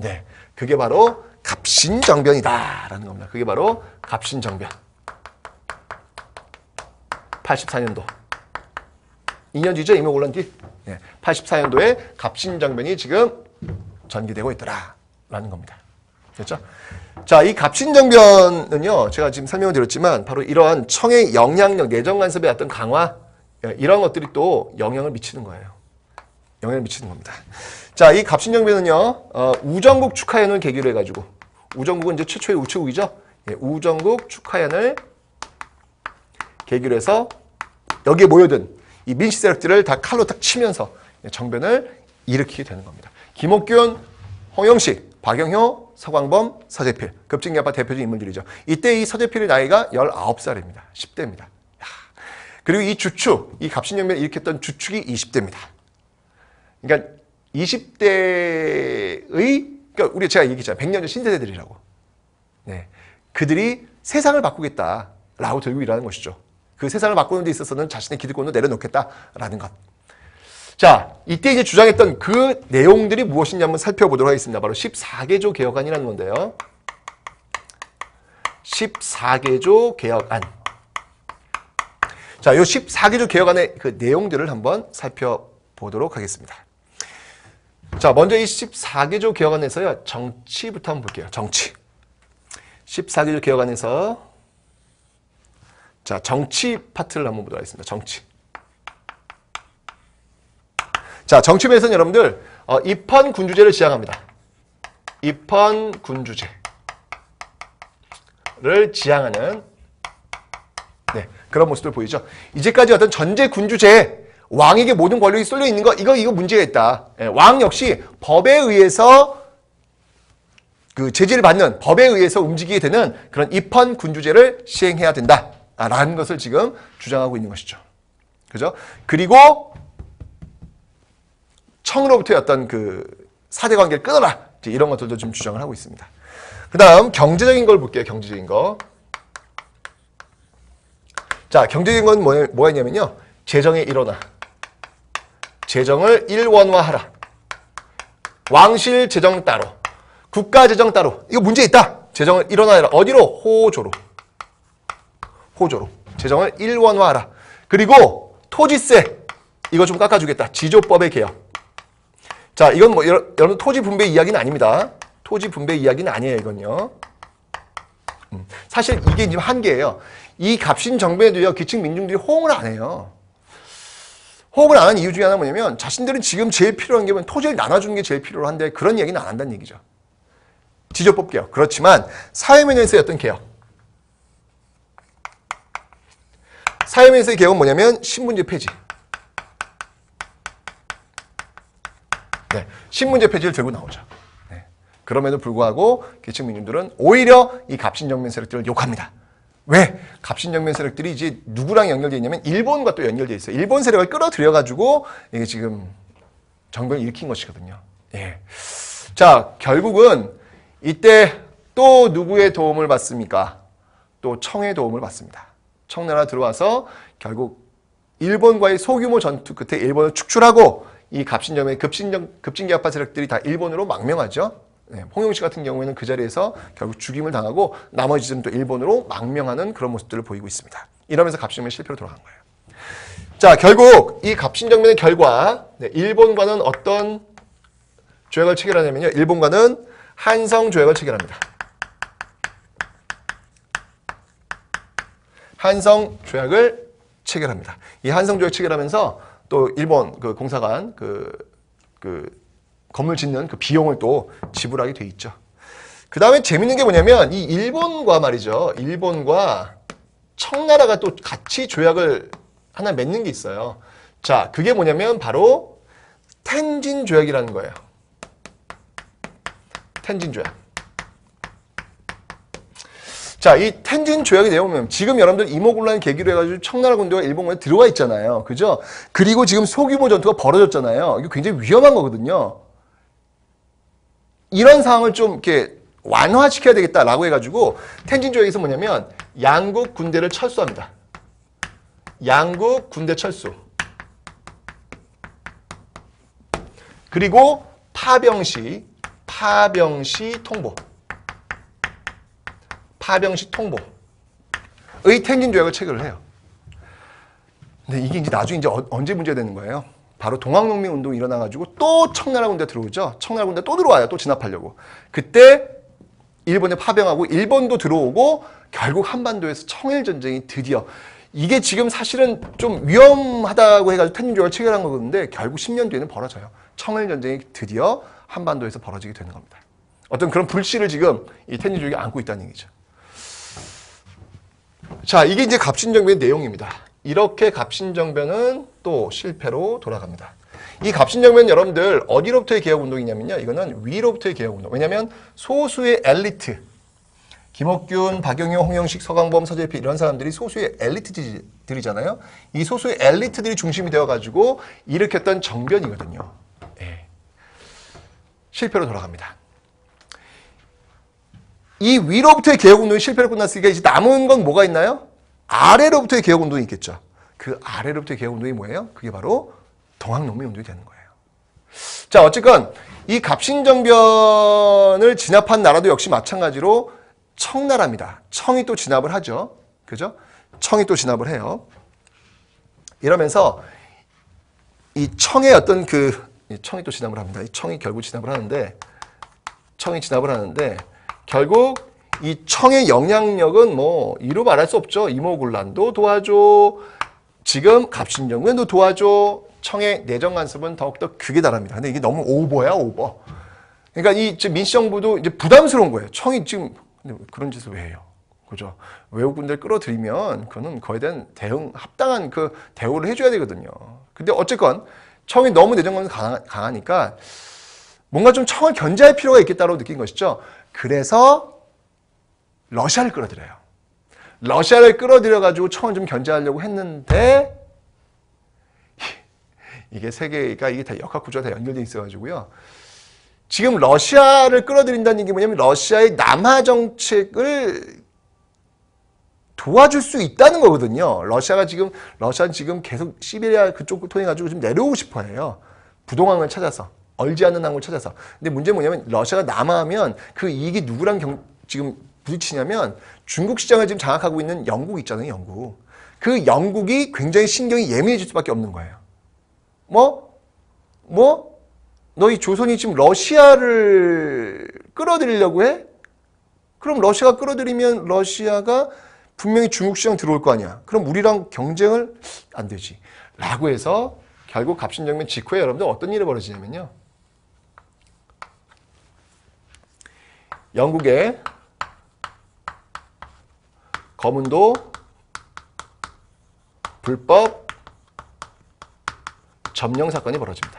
네, 그게 바로 갑신정변이다라는 겁니다. 그게 바로 갑신정변. 84년도. 2년 뒤죠, 이모곤란 뒤. 네, 84년도에 갑신정변이 지금 전개되고 있더라라는 겁니다. 됐죠? 자, 이 갑신정변은요, 제가 지금 설명을 드렸지만 바로 이러한 청의 영향력, 내정 간섭의 어떤 강화, 이런 것들이 또 영향을 미치는 거예요. 영향을 미치는 겁니다. 자, 이 갑신정변은요, 우정국 축하연을 계기로 해가지고, 우정국은 이제 최초의 우체국이죠. 예, 우정국 축하연을 계기로 해서 여기에 모여든 이 민씨 세력들을 다 칼로 딱 치면서 정변을 일으키게 되는 겁니다. 김옥균, 홍영식, 박영효, 서광범, 서재필, 급진개파 대표적인 인물들이죠. 이때 이 서재필의 나이가 19살입니다. 10대입니다. 그리고 이 주축, 이 갑신정변을 일으켰던 주축이 20대입니다. 그러니까 20대의, 그러니까 제가 얘기했잖아요. 100년 전 신세대들이라고. 네. 그들이 세상을 바꾸겠다라고 들고 일하는 것이죠. 그 세상을 바꾸는 데 있어서는 자신의 기득권을 내려놓겠다라는 것. 자, 이때 이제 주장했던 그 내용들이 무엇인지 한번 살펴보도록 하겠습니다. 바로 14개조 개혁안이라는 건데요. 14개조 개혁안. 자, 이 14개조 개혁안의 그 내용들을 한번 살펴보도록 하겠습니다. 자, 먼저 이 14개조 개혁안에서요, 정치부터 한번 볼게요. 정치. 14개조 개혁안에서 자, 정치 파트를 한번 보도록 하겠습니다. 정치. 자, 정치부에서는 여러분들 입헌군주제를 지향합니다. 입헌군주제를 지향하는 그런 모습들 보이죠. 이제까지 어떤 전제군주제, 왕에게 모든 권력이 쏠려 있는 거, 이거 문제가 있다. 왕 역시 법에 의해서 그 제지를 받는, 법에 의해서 움직이게 되는 그런 입헌군주제를 시행해야 된다라는 것을 지금 주장하고 있는 것이죠. 그죠? 그리고 청으로부터의 어떤 그 사대 관계를 끊어라, 이런 것들도 좀 주장을 하고 있습니다. 그 다음 경제적인 걸 볼게요. 경제적인 거. 자, 경제적인 건 뭐가 있냐면요, 재정의 일원화, 재정을 일원화하라, 왕실 재정 따로, 국가 재정 따로. 이거 문제 있다. 재정을 일원화하라. 어디로? 호조로. 호조로 재정을 일원화하라. 그리고 토지세 이거 좀 깎아주겠다. 지조법의 개혁. 자, 이건 뭐 여러분 토지 분배 이야기는 아닙니다. 토지 분배 이야기는 아니에요, 이건요. 사실 이게 지금 한계예요. 이 갑신정변에도요, 기층 민중들이 호응을 안 해요. 호응을 안 하는 이유 중에 하나는 뭐냐면 자신들은 지금 제일 필요한 게 토지를 나눠주는 게 제일 필요한데 그런 얘기는 안 한다는 얘기죠. 지조법 개혁. 그렇지만 사회면에서의 어떤 개혁. 사회면에서의 개혁은 뭐냐면 신문제 폐지. 네, 신문제 폐지를 들고 나오죠. 네. 그럼에도 불구하고 계층 민중들은 오히려 이 갑신정변 세력들을 욕합니다. 왜? 갑신정변 세력들이 이제 누구랑 연결되어 있냐면 일본과 또 연결되어 있어요. 일본 세력을 끌어들여가지고 이게 지금 정변을 일으킨 것이거든요. 예. 자, 결국은 이때 또 누구의 도움을 받습니까? 또 청의 도움을 받습니다. 청나라 들어와서 결국 일본과의 소규모 전투 끝에 일본을 축출하고 이 갑신정변의 급진개혁파 세력들이 다 일본으로 망명하죠. 네, 홍영식 같은 경우에는 그 자리에서 결국 죽임을 당하고 나머지는 또 일본으로 망명하는 그런 모습들을 보이고 있습니다. 이러면서 갑신정변이 실패로 돌아간 거예요. 자, 결국 이 갑신정변의 결과, 일본과는 어떤 조약을 체결하냐면요, 일본과는 한성조약을 체결합니다. 한성조약을 체결합니다. 이 한성조약 체결하면서 또 일본 그 공사관 그 건물 짓는 그 비용을 또 지불하게 돼 있죠. 그 다음에 재밌는 게 뭐냐면 이 일본과 말이죠. 일본과 청나라가 또 같이 조약을 하나 맺는 게 있어요. 자, 그게 뭐냐면 바로 텐진 조약이라는 거예요. 텐진 조약. 자, 이 텐진 조약의 내용은 지금 여러분들 이모군란을 계기로 해가지고 청나라 군대가 일본군에 들어와 있잖아요. 그죠? 그리고 지금 소규모 전투가 벌어졌잖아요. 이게 굉장히 위험한 거거든요. 이런 상황을 좀 이렇게 완화시켜야 되겠다라고 해가지고 텐진 조약에서 뭐냐면 양국 군대를 철수합니다. 양국 군대 철수. 파병시 통보. 파병시 통보의 텐진 조약을 체결을 해요. 근데 이게 이제 나중에 이제 언제 문제가 되는 거예요? 바로 동학농민 운동이 일어나가지고 또 청나라 군대 들어오죠. 청나라 군대 또 들어와요. 또 진압하려고. 그때 일본에 파병하고 일본도 들어오고 결국 한반도에서 청일전쟁이 드디어 이게 지금 사실은 좀 위험하다고 해가지고 텐진조약을 체결한 거였는데 결국 10년 뒤에는 벌어져요. 청일전쟁이 드디어 한반도에서 벌어지게 되는 겁니다. 어떤 그런 불씨를 지금 이 텐진조약이 안고 있다는 얘기죠. 자, 이게 이제 갑신정변의 내용입니다. 이렇게 갑신정변은 또 실패로 돌아갑니다. 이 갑신정변 여러분들 어디로부터의 개혁운동이냐면요. 이거는 위로부터의 개혁운동. 왜냐하면 소수의 엘리트, 김옥균, 박영효, 홍영식, 서강범, 서재필 이런 사람들이 소수의 엘리트들이잖아요. 이 소수의 엘리트들이 중심이 되어가지고 일으켰던 정변이거든요. 예. 실패로 돌아갑니다. 이 위로부터의 개혁운동이 실패로 끝났으니까 이제 남은 건 뭐가 있나요? 아래로부터의 개혁운동이 있겠죠. 그 아래로부터의 개혁운동이 뭐예요? 그게 바로 동학농민운동이 되는 거예요. 자, 어쨌건 이 갑신정변을 진압한 나라도 역시 마찬가지로 청나라입니다. 청이 또 진압을 하죠. 그죠? 청이 또 진압을 해요. 이러면서 이 청의 어떤 청이 또 진압을 합니다. 이 청이 결국 진압을 하는데 결국 이 청의 영향력은 뭐 이루 말할 수 없죠. 이모군란도 도와줘. 지금 갑신정변도 도와줘. 청의 내정 간섭은 더욱더 극에 달합니다. 근데 이게 너무 오버야, 오버. 그러니까 이 민주정부도 이제 부담스러운 거예요. 청이 지금 그런 짓을 왜 해요? 그죠? 외국군들 끌어들이면 그거는 거에 대한 합당한 그 대우를 해줘야 되거든요. 근데 어쨌건 청이 너무 내정 간섭이 강하니까 뭔가 좀 청을 견제할 필요가 있겠다고 느낀 것이죠. 그래서 러시아를 끌어들여요. 러시아를 끌어들여가지고 청을 좀 견제하려고 했는데 이게 세계가 이게 다 역학구조가 다 연결되어 있어가지고요. 지금 러시아를 끌어들인다는 게 뭐냐면 러시아의 남하 정책을 도와줄 수 있다는 거거든요. 러시아는 지금 계속 시베리아 그쪽 통해 가지고 좀 내려오고 싶어해요. 부동항을 찾아서, 얼지 않는 항을 찾아서. 근데 문제는 뭐냐면 러시아가 남하하면 그 이익이 누구랑 지금 부딪히냐면 중국 시장을 지금 장악하고 있는 영국 있잖아요. 영국. 그 영국이 굉장히 신경이 예민해질 수밖에 없는 거예요. 너 이 조선이 지금 러시아를 끌어들이려고 해? 그럼 러시아가 끌어들이면 러시아가 분명히 중국 시장 들어올 거 아니야. 그럼 우리랑 경쟁을 안 되지. 라고 해서 결국 갑신정변 직후에 여러분들 어떤 일이 벌어지냐면요. 영국의 거문도 불법 점령 사건이 벌어집니다.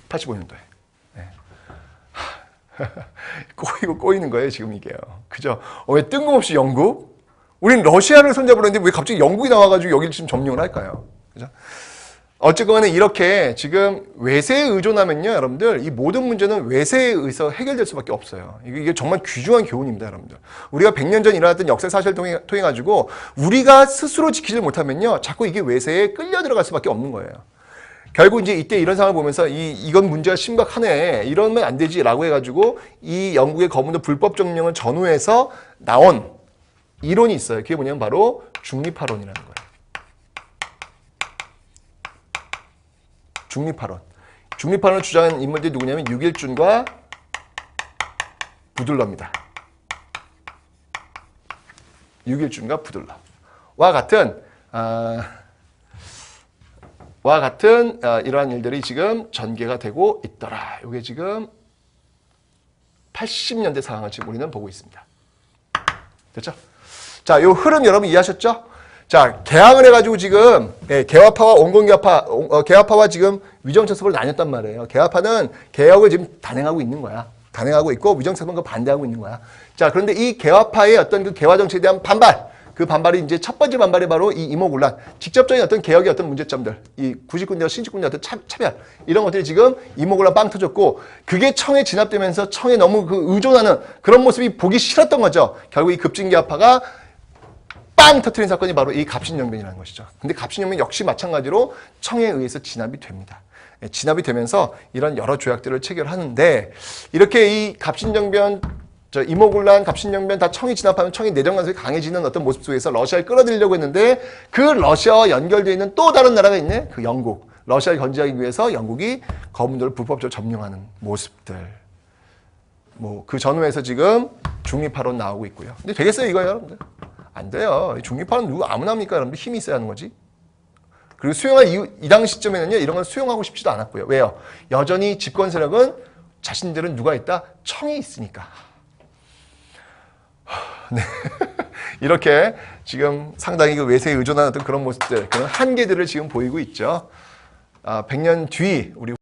85년도에. 네. 꼬이는 거예요, 지금 이게요. 그죠? 왜 뜬금없이 영국? 우린 러시아를 손잡으려 했는데 왜 갑자기 영국이 나와가지고 여기를 지금 점령을 할까요? 그죠? 어쨌거나 이렇게 지금 외세에 의존하면요, 여러분들, 이 모든 문제는 외세에 의해서 해결될 수밖에 없어요. 이게 정말 귀중한 교훈입니다, 여러분들. 우리가 100년 전 일어났던 역사 사실을 통해가지고 우리가 스스로 지키지 못하면요, 자꾸 이게 외세에 끌려 들어갈 수밖에 없는 거예요. 결국 이제 이때 이런 상황을 보면서 이건 문제가 심각하네. 이러면 안 되지라고 해가지고 이 영국의 거문도 불법 점령을 전후해서 나온 이론이 있어요. 그게 뭐냐면 바로 중립화론이라는 거예요. 중립화론을 주장한 인물들이 누구냐면 유길준과 부들러입니다. 유길준과 부들러와 같은 이러한 일들이 지금 전개가 되고 있더라. 이게 지금 80년대 상황을 지금 우리는 보고 있습니다. 됐죠? 자, 이 흐름 여러분 이해하셨죠? 자, 개항을 해가지고 지금 개화파와 개화파와 지금 위정체습으로 나뉘었단 말이에요. 개화파는 개혁을 지금 단행하고 있는 거야. 단행하고 있고 위정체습은 그 반대하고 있는 거야. 자, 그런데 이 개화파의 어떤 그 개화 정책에 대한 반발, 그 반발이 이제 첫 번째 반발이 바로 이 이모군란, 직접적인 어떤 개혁의 어떤 문제점들, 이 구직군대와 신직군대의 어떤 차별, 이런 것들이 지금 이모군란 빵 터졌고, 그게 청에 진압되면서 청에 너무 그 의존하는 그런 모습이 보기 싫었던 거죠. 결국 이 급진개화파가 빵 터트린 사건이 바로 이 갑신정변이라는 것이죠. 근데 갑신정변 역시 마찬가지로 청에 의해서 진압이 됩니다. 진압이 되면서 이런 여러 조약들을 체결하는데 이렇게 이 갑신정변 이모군란, 갑신정변 다 청이 진압하면 청이 내정 간섭이 강해지는 어떤 모습 속에서 러시아를 끌어들이려고 했는데 그 러시아와 연결되어 있는 또 다른 나라가 있네. 그 영국. 러시아를 견제하기 위해서 영국이 거문도를 불법적으로 점령하는 모습들. 뭐 그 전후에서 지금 중립파론 나오고 있고요. 근데 되겠어요 이거요 여러분들? 안 돼요. 중립파론 누구 아무나 합니까 여러분들? 힘이 있어야 하는 거지. 그리고 수용할 이 당시 시점에는요 이런 건 수용하고 싶지도 않았고요. 왜요? 여전히 집권 세력은 자신들은 누가 있다? 청이 있으니까. 네. 이렇게 지금 상당히 그 외세에 의존하는 어떤 그런 모습들, 그런 한계들을 지금 보이고 있죠. 100년 뒤 우리